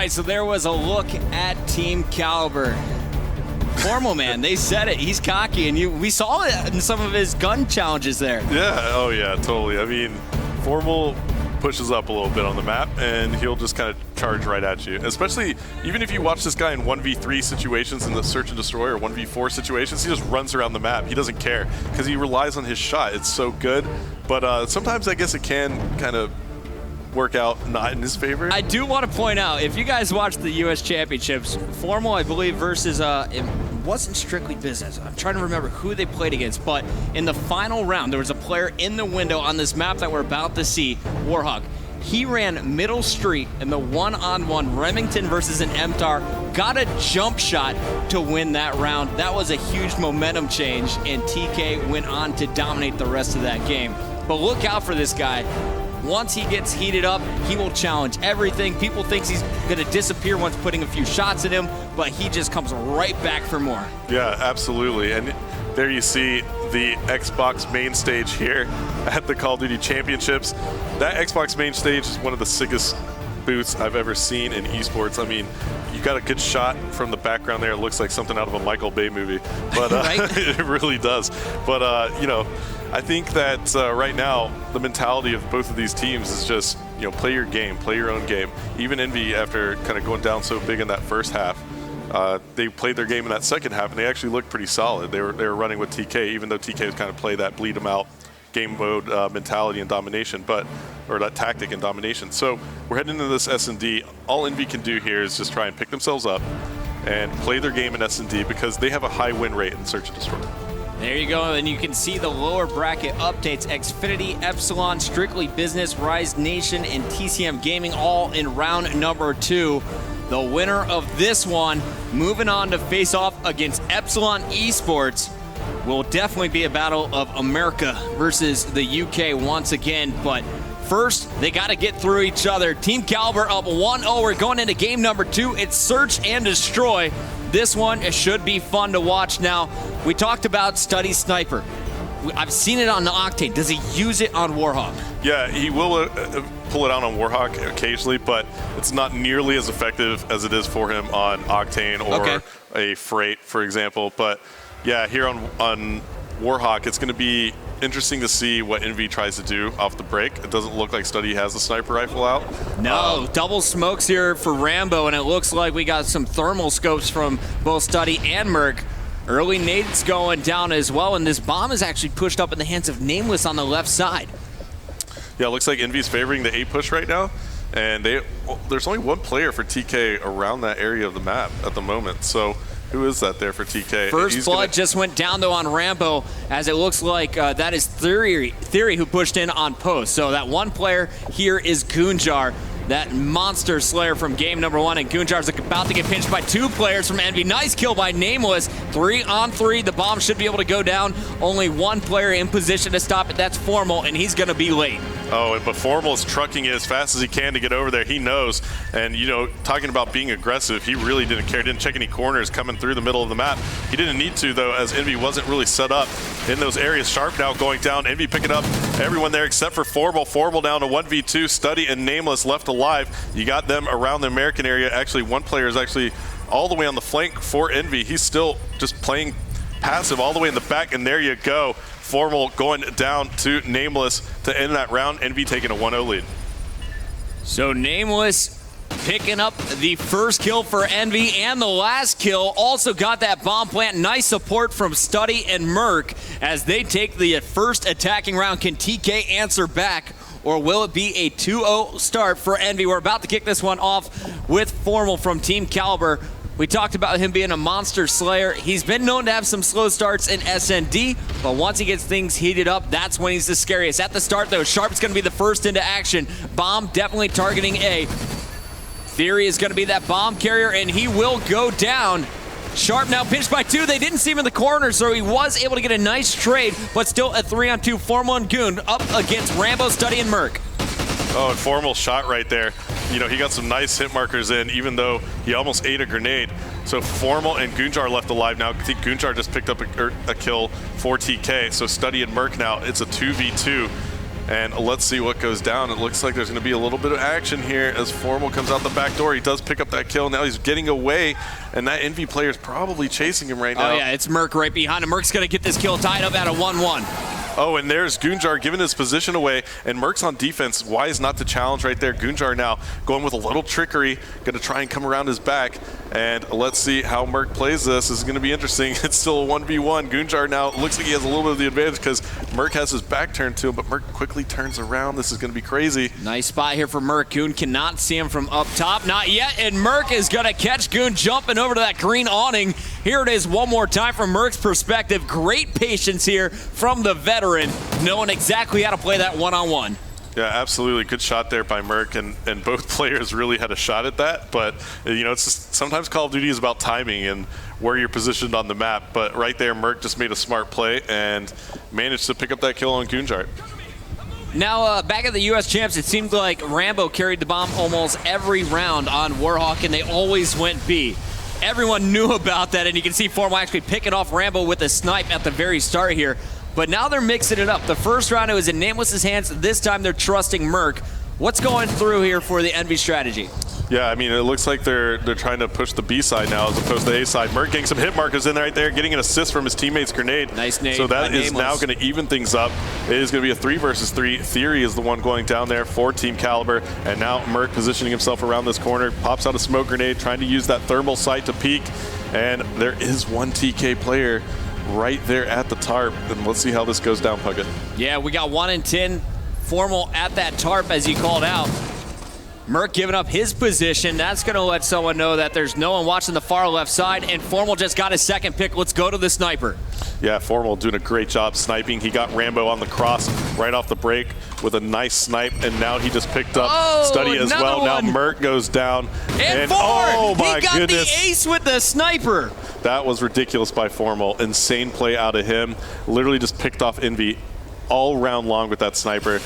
right, so there was a look at Team Kaliber. Formal, man, they said it. He's cocky, and we saw it in some of his gun challenges there. Yeah, oh yeah, totally. I mean, Formal pushes up a little bit on the map, and he'll just kind of charge right at you. Especially, even if you watch this guy in 1v3 situations in the search and destroy, or 1v4 situations, he just runs around the map. He doesn't care, because he relies on his shot. It's so good, but sometimes I guess it can kind of work out not in his favor. I do want to point out, if you guys watched the U.S. Championships, Formal, I believe, versus, it wasn't strictly business. I'm trying to remember who they played against, but in the final round, there was a player in the window on this map that we're about to see, Warhawk. He ran middle street in the one-on-one Remington versus an MTAR, got a jump shot to win that round. That was a huge momentum change, and TK went on to dominate the rest of that game. But look out for this guy. Once he gets heated up, he will challenge everything. People think he's going to disappear once putting a few shots at him, but he just comes right back for more. Yeah, absolutely. And there you see the Xbox main stage here at the Call of Duty Championships. That Xbox main stage is one of the sickest booths I've ever seen in esports. I mean, you got a good shot from the background there. It looks like something out of a Michael Bay movie, but it really does. But, you know, I think that right now the mentality of both of these teams is just, you know, play your game, play your own game. Even Envy, after kind of going down so big in that first half, they played their game in that second half, and they actually looked pretty solid. They were running with TK, even though TK was kind of play that bleed them out game mode mentality and domination, or that tactic and domination. So we're heading into this S&D. All Envy can do here is just try and pick themselves up and play their game in S&D, because they have a high win rate in Search and Destroy. There you go, and you can see the lower bracket updates. Xfinity, Epsilon, Strictly Business, Rise Nation, and TCM Gaming all in round number 2. The winner of this one moving on to face off against Epsilon Esports. Will definitely be a battle of America versus the UK once again, but first, they got to get through each other. Team Kaliber up 1-0. We're going into game number 2. It's Search and Destroy. This one should be fun to watch. Now, we talked about Study Sniper. I've seen it on the Octane. Does he use it on Warhawk? Yeah, he will pull it out on Warhawk occasionally, but it's not nearly as effective as it is for him on Octane or a Freight, for example. But yeah, here on Warhawk, it's going to be interesting to see what Envy tries to do off the break. It doesn't look like Study has the sniper rifle out. No, double smokes here for Rambo, and it looks like we got some thermal scopes from both Study and Merc. Early nades going down as well, and this bomb is actually pushed up in the hands of Nameless on the left side. Yeah, it looks like Envy's favoring the A push right now, and there's only one player for TK around that area of the map at the moment. So who is that there for TK? First blood just went down, though, on Rambo, as it looks like that is Theory who pushed in on post. So that one player here is Goonjar, that monster slayer from game number 1, and Goonjar's about to get pinched by 2 players from Envy. Nice kill by Nameless. 3-on-3. The bomb should be able to go down. Only one player in position to stop it. That's Formal, and he's going to be late. Oh, but Formal is trucking it as fast as he can to get over there. He knows. And, you know, talking about being aggressive, he really didn't care. Didn't check any corners coming through the middle of the map. He didn't need to, though, as Envy wasn't really set up in those areas. Sharp now going down. Envy picking up everyone there except for Formal. Formal down to 1v2. Study and Nameless left alive. You got them around the American area. Actually, one player is actually all the way on the flank for Envy. He's still just playing passive all the way in the back, and there you go. Formal going down to Nameless to end that round. Envy taking a 1-0 lead. So Nameless picking up the first kill for Envy and the last kill. Also got that bomb plant. Nice support from Study and Merc as they take the first attacking round. Can TK answer back, or will it be a 2-0 start for Envy? We're about to kick this one off with Formal from Team Kaliber. We talked about him being a monster slayer. He's been known to have some slow starts in SND, but once he gets things heated up, that's when he's the scariest. At the start, though, Sharp's going to be the first into action. Bomb definitely targeting A. Theory is going to be that bomb carrier, and he will go down. Sharp now pinched by 2. They didn't see him in the corner, so he was able to get a nice trade, but still a 3-on-2 Formal and Goon up against Rambo, Study, and Merc. Oh, and Formal shot right there. You know, he got some nice hit markers in, even though he almost ate a grenade. So Formal and Goonjar left alive now. I think Goonjar just picked up a kill for TK. So Study and Merc now, it's a 2v2. And let's see what goes down. It looks like there's going to be a little bit of action here as Formal comes out the back door. He does pick up that kill. Now he's getting away, and that EnVy player is probably chasing him right now. Oh, yeah, it's Merc right behind him. Merc's going to get this kill tied up at a 1-1. Oh, and there's Goonjar giving his position away, and Merc's on defense. Wise not to challenge right there. Goonjar now going with a little trickery, going to try and come around his back. And let's see how Merc plays this. This is going to be interesting. It's still a 1v1. Goonjar now looks like he has a little bit of the advantage because Merc has his back turned to him, but Merc quickly turns around. This is going to be crazy. Nice spot here for Merc. Goon cannot see him from up top. Not yet, and Merc is going to catch Goon jumping over to that green awning. Here it is one more time from Merc's perspective. Great patience here from the veteran, knowing exactly how to play that one-on-one. Yeah, absolutely. Good shot there by Merc, and both players really had a shot at that. But, you know, it's just, sometimes Call of Duty is about timing and where you're positioned on the map. But right there, Merc just made a smart play and managed to pick up that kill on Goonjar. Now, back at the U.S. Champs, it seemed like Rambo carried the bomb almost every round on Warhawk, and they always went B. Everyone knew about that, and you can see Formal actually picking off Rambo with a snipe at the very start here. But now they're mixing it up. The first round it was in Nameless's hands. This time they're trusting Merc. What's going through here for the EnVy strategy? Yeah, I mean, it looks like they're trying to push the B side now as opposed to the A side. Merc getting some hit markers in right there, getting an assist from his teammate's grenade. Nice nade. So that is now going to even things up. It is going to be a 3 versus 3. Theory is the one going down there for Team Kaliber. And now Merc positioning himself around this corner, pops out a smoke grenade, trying to use that thermal sight to peek. And there is one TK player right there at the tarp, and let's see how this goes down, Puckett. Yeah, we got 1 in 10 Formal at that tarp, as you called out. Merc giving up his position. That's going to let someone know that there's no one watching the far left side, and Formal just got his second pick. Let's go to the sniper. Yeah, Formal doing a great job sniping. He got Rambo on the cross right off the break with a nice snipe, and now he just picked up Study as well. One. Now Merc goes down. And oh my he got goodness. the ace with the sniper. That was ridiculous by Formal. Insane play out of him. Literally just picked off EnVy all round long with that sniper.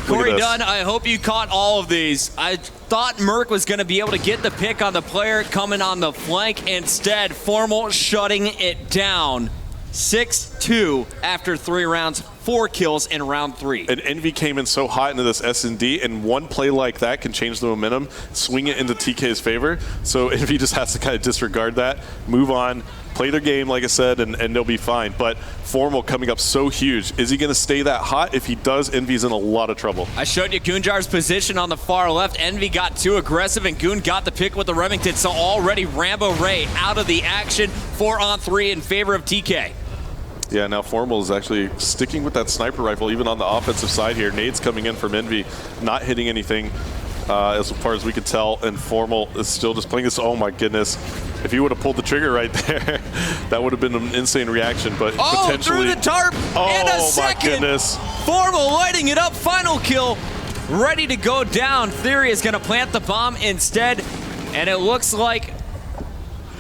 Corey Dunn, I hope you caught all of these. I thought Merc was going to be able to get the pick on the player coming on the flank. Instead, Formal shutting it down. 6-2 after 3 rounds, 4 kills in round 3. And EnVy came in so hot into this S&D, and one play like that can change the momentum, swing it into TK's favor. So EnVy just has to kind of disregard that, move on, play their game, like I said, and they'll be fine. But Formal coming up so huge. Is he going to stay that hot? If he does, EnVy's in a lot of trouble. I showed you Goonjar's position on the far left. EnVy got too aggressive, and Goon got the pick with the Remington. So already Rambo Ray out of the action, 4-on-3 in favor of TK. Yeah, now Formal is actually sticking with that sniper rifle, even on the offensive side here. Nades coming in from EnVy, not hitting anything as far as we could tell, and Formal is still just playing this. Oh my goodness. If he would have pulled the trigger right there, that would have been an insane reaction, but potentially. Through the tarp, and a second. My goodness. Formal lighting it up, final kill, ready to go down. Theory is gonna plant the bomb instead, and it looks like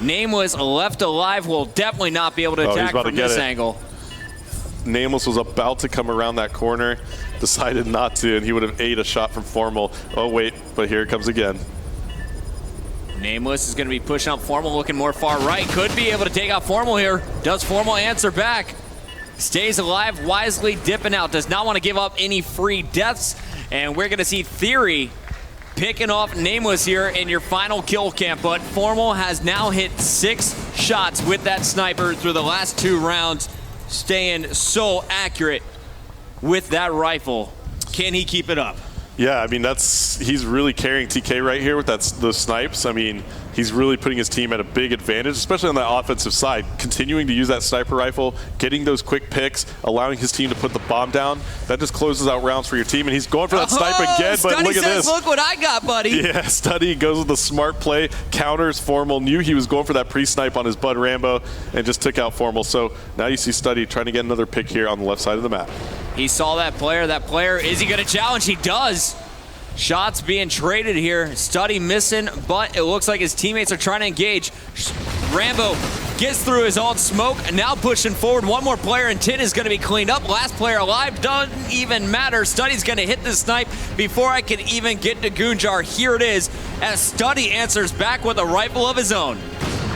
Nameless left alive will definitely not be able to attack from this angle. Nameless was about to come around that corner, decided not to, and he would have ate a shot from Formal. Oh wait, but here it comes again. Nameless is going to be pushing up Formal, looking more far right. Could be able to take out Formal here. Does Formal answer back? Stays alive, wisely dipping out. Does not want to give up any free deaths. And we're going to see Theory picking off Nameless here in your final kill cam. But Formal has now hit 6 shots with that sniper through the last 2 rounds, staying so accurate with that rifle. Can he keep it up? Yeah, I mean, he's really carrying TK right here with those snipes. I mean, he's really putting his team at a big advantage, especially on the offensive side. Continuing to use that sniper rifle, getting those quick picks, allowing his team to put the bomb down. That just closes out rounds for your team, and he's going for that snipe again, but look at this. Look what I got, buddy. Yeah, Study goes with the smart play, counters Formal, knew he was going for that pre-snipe on his bud Rambo, and just took out Formal. So now you see Study trying to get another pick here on the left side of the map. He saw that player. That player, is he going to challenge? He does. Shots being traded here. Study missing, but it looks like his teammates are trying to engage. Rambo gets through his own smoke, now pushing forward. One more player, and Tin is going to be cleaned up. Last player alive, doesn't even matter. Study's going to hit the snipe before I can even get to Goonjar. Here it is, as Study answers back with a rifle of his own.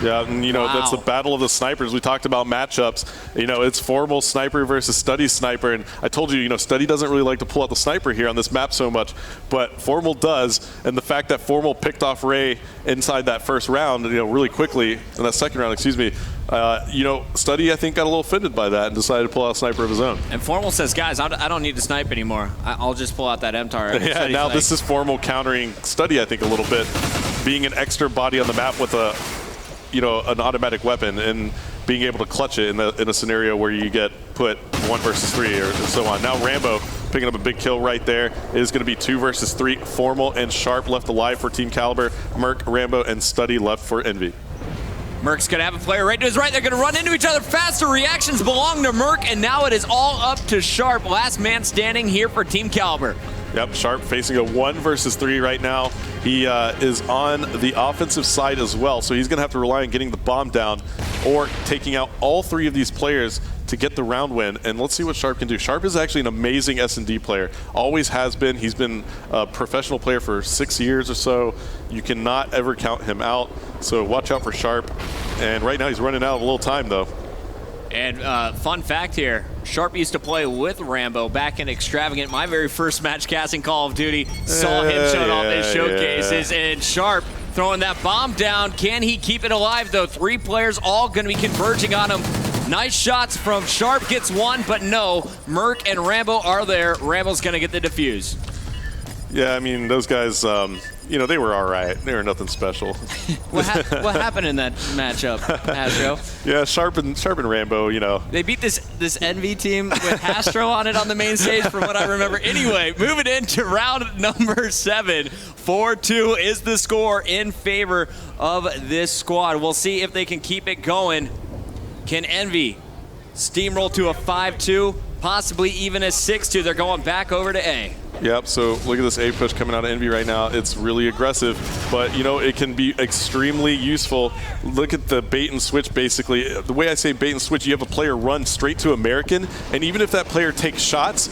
Yeah, and that's the battle of the snipers. We talked about matchups. It's Formal sniper versus Study sniper, and I told you, Study doesn't really like to pull out the sniper here on this map so much, but Formal does, and the fact that Formal picked off Ray inside that first round, really quickly, in that second round, excuse me, Study, I think, got a little offended by that and decided to pull out a sniper of his own. And Formal says, guys, I don't need to snipe anymore. I'll just pull out that MTAR. Yeah, now this is Formal countering Study, I think, a little bit, being an extra body on the map with an automatic weapon and being able to clutch it in a scenario where you get put 1 versus 3 or so on. Now Rambo picking up a big kill right there. It is going to be 2 versus 3. Formal and Sharp left alive for Team Kaliber. Merc, Rambo, and Study left for Envy. Merc's going to have a player right to his right. They're going to run into each other faster. Reactions belong to Merc, and now it is all up to Sharp. Last man standing here for Team Kaliber. Yep, Sharp facing a 1 versus 3 right now. He is on the offensive side as well, so he's going to have to rely on getting the bomb down or taking out all 3 of these players to get the round win. And let's see what Sharp can do. Sharp is actually an amazing S&D player. Always has been. He's been a professional player for 6 years or so. You cannot ever count him out, so watch out for Sharp. And right now he's running out of a little time, though. And fun fact here, Sharp used to play with Rambo back in Extravagant, my very first match casting Call of Duty. Saw him showing off his showcases, and Sharp throwing that bomb down. Can he keep it alive, though? 3 players all going to be converging on him. Nice shots from Sharp, gets 1, but no, Merc and Rambo are there. Rambo's going to get the defuse. Yeah, I mean, those guys, they were all right. They were nothing special. What happened in that matchup, Astro? Yeah, Sharp and Rambo, They beat this EnVy team with Astro on it on the main stage, from what I remember. Anyway, moving into round number 7. 4-2 is the score in favor of this squad. We'll see if they can keep it going. Can EnVy steamroll to a 5-2, possibly even a 6-2? They're going back over to A. Yep, so look at this A push coming out of EnVy right now. It's really aggressive, but it can be extremely useful. Look at the bait and switch, basically. The way I say bait and switch, you have a player run straight to American, and even if that player takes shots,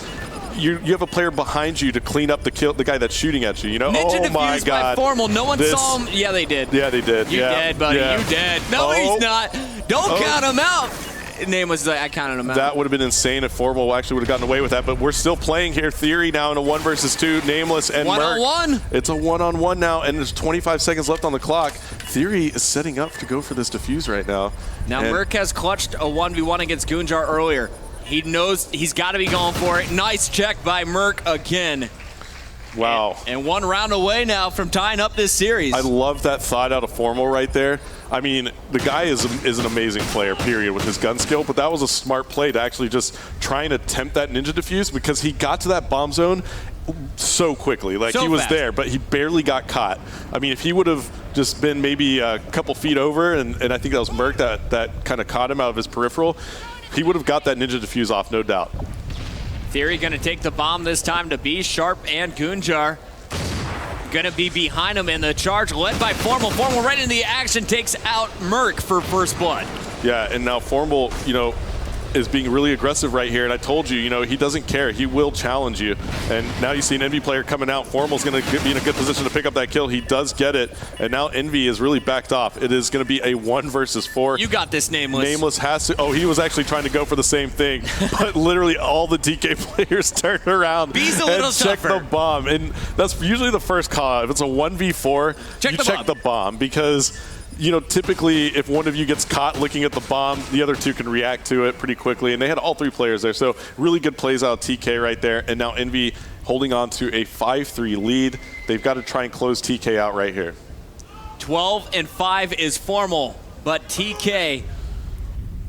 you have a player behind you to clean up the guy that's shooting at you. Ninja oh my defused God. By Formal. No one saw him. Yeah, they did. Yeah, they did. You dead, buddy. Yeah. You dead. No, he's not. Don't count him out. Name was I counted him out. That would have been insane if Formal actually would have gotten away with that, but we're still playing here. Theory now in a 1 versus 2, Nameless and Merc. 1-on-1. It's a 1-on-1 now, and there's 25 seconds left on the clock. Theory is setting up to go for this defuse right now. Now Merc has clutched a 1v1 against Goonjar earlier. He knows he's got to be going for it. Nice check by Merc again. Wow. And 1 round away now from tying up this series. I love that thought out of Formal right there. I mean, the guy is an amazing player, period, with his gun skill, but that was a smart play to actually just try and attempt that ninja defuse, because he got to that bomb zone so quickly. Like, he was fast there, but he barely got caught. I mean, if he would have just been maybe a couple feet over, and I think that was Merc that kind of caught him out of his peripheral, he would have got that ninja defuse off, no doubt. Theory going to take the bomb this time to B. Sharp and Goonjar going to be behind him, in the charge led by Formal. Formal right into the action, takes out Merc for first blood. Yeah, and now Formal, is being really aggressive right here, and I told you, he doesn't care. He will challenge you. And now you see an EnVy player coming out. Formal's going to be in a good position to pick up that kill. He does get it, and now EnVy is really backed off. It is going to be a 1 versus 4. You got this, Nameless. Nameless has to. Oh, he was actually trying to go for the same thing, but literally all the TK players turned around and checked the bomb. And that's usually the first call. If it's a 1v4, you check the bomb, because typically if one of you gets caught looking at the bomb, the other 2 can react to it pretty quickly. And they had all 3 players there. So really good plays out of TK right there. And now EnVy holding on to a 5-3 lead. They've got to try and close TK out right here. 12-5 is Formal, but TK,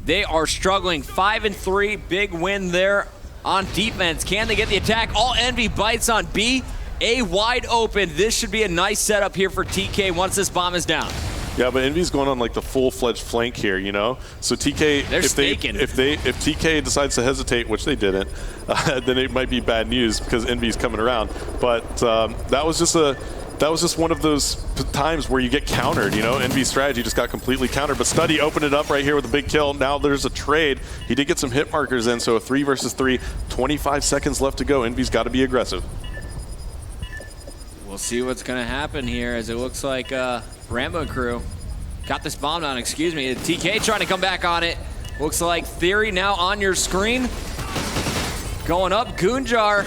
they are struggling. 5-3, big win there on defense. Can they get the attack? All EnVy bites on B. A wide open. This should be a nice setup here for TK once this bomb is down. Yeah, but EnVy's going on like the full-fledged flank here, So TK, if TK decides to hesitate, which they didn't, then it might be bad news, because EnVy's coming around. But that was just one of those times where you get countered. EnVy's strategy just got completely countered. But Study opened it up right here with a big kill. Now there's a trade. He did get some hit markers in, so a 3 versus 3. 25 seconds left to go. EnVy's got to be aggressive. We'll see what's going to happen here, as it looks like Rambo crew got this bomb down, excuse me. TK trying to come back on it. Looks like Theory now on your screen. Going up, Goonjar.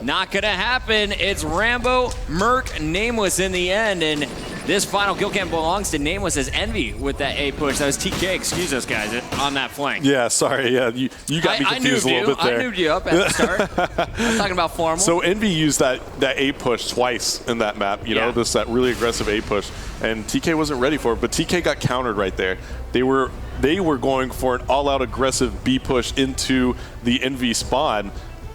Not gonna happen. It's Rambo, Merc, Nameless in the end, and this final kill cam belongs to Nameless as Envy with that A push. That was TK, excuse us guys, on that flank. Yeah, sorry, yeah, you got me confused a little bit there. I newed you up at the start. I was talking about formal. So Envy used that A push twice in that map, you know, that really aggressive A push, and TK wasn't ready for it, but TK got countered right there. They were going for an all-out aggressive B push into the Envy spawn,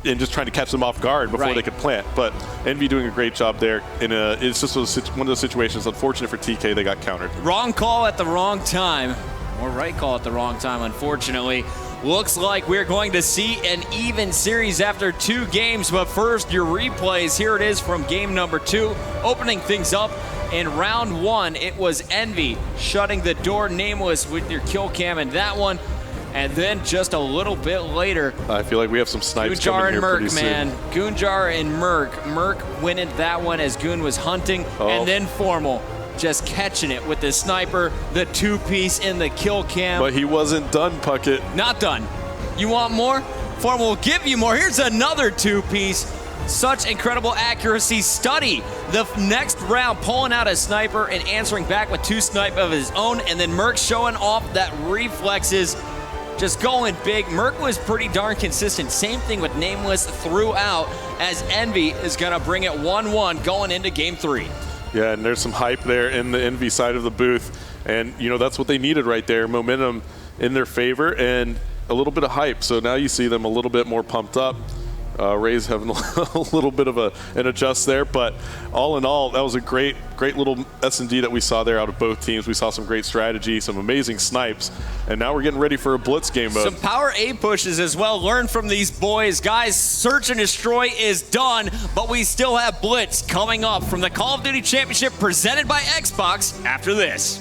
and just trying to catch them off guard before they could plant. But Envy doing a great job there. It's just one of those situations, unfortunate for TK, they got countered. Wrong call at the wrong time, or right call at the wrong time, unfortunately. Looks like we're going to see an even series after 2 games, but first, your replays. Here it is from game number 2. Opening things up in round 1, it was Envy shutting the door, Nameless with your kill cam in that one. And then just a little bit later, I feel like we have some snipes coming here pretty soon. Goonjar and Merc, man. Goonjar and Merc. Merc winning that one as Goon was hunting. And then Formal just catching it with the sniper, the 2-piece in the kill cam. But he wasn't done, Puckett. Not done. You want more? Formal will give you more. Here's another 2-piece. Such incredible accuracy. Study the next round, pulling out a sniper and answering back with 2 snipe of his own. And then Merc showing off that reflexes. Just going big. Merc was pretty darn consistent. Same thing with Nameless throughout, as Envy is going to bring it 1-1 going into game 3. Yeah, and there's some hype there in the Envy side of the booth. And, you know, that's what they needed right there. Momentum in their favor and a little bit of hype. So now you see them a little bit more pumped up. Ray's having a little bit of an adjust there, but all in all, that was a great little S&D that we saw there out of both teams. We saw some great strategy, some amazing snipes, and now we're getting ready for a blitz game mode. Some power A pushes as well. Learn from these boys. Guys, search and destroy is done, but we still have blitz coming up from the Call of Duty Championship presented by Xbox after this.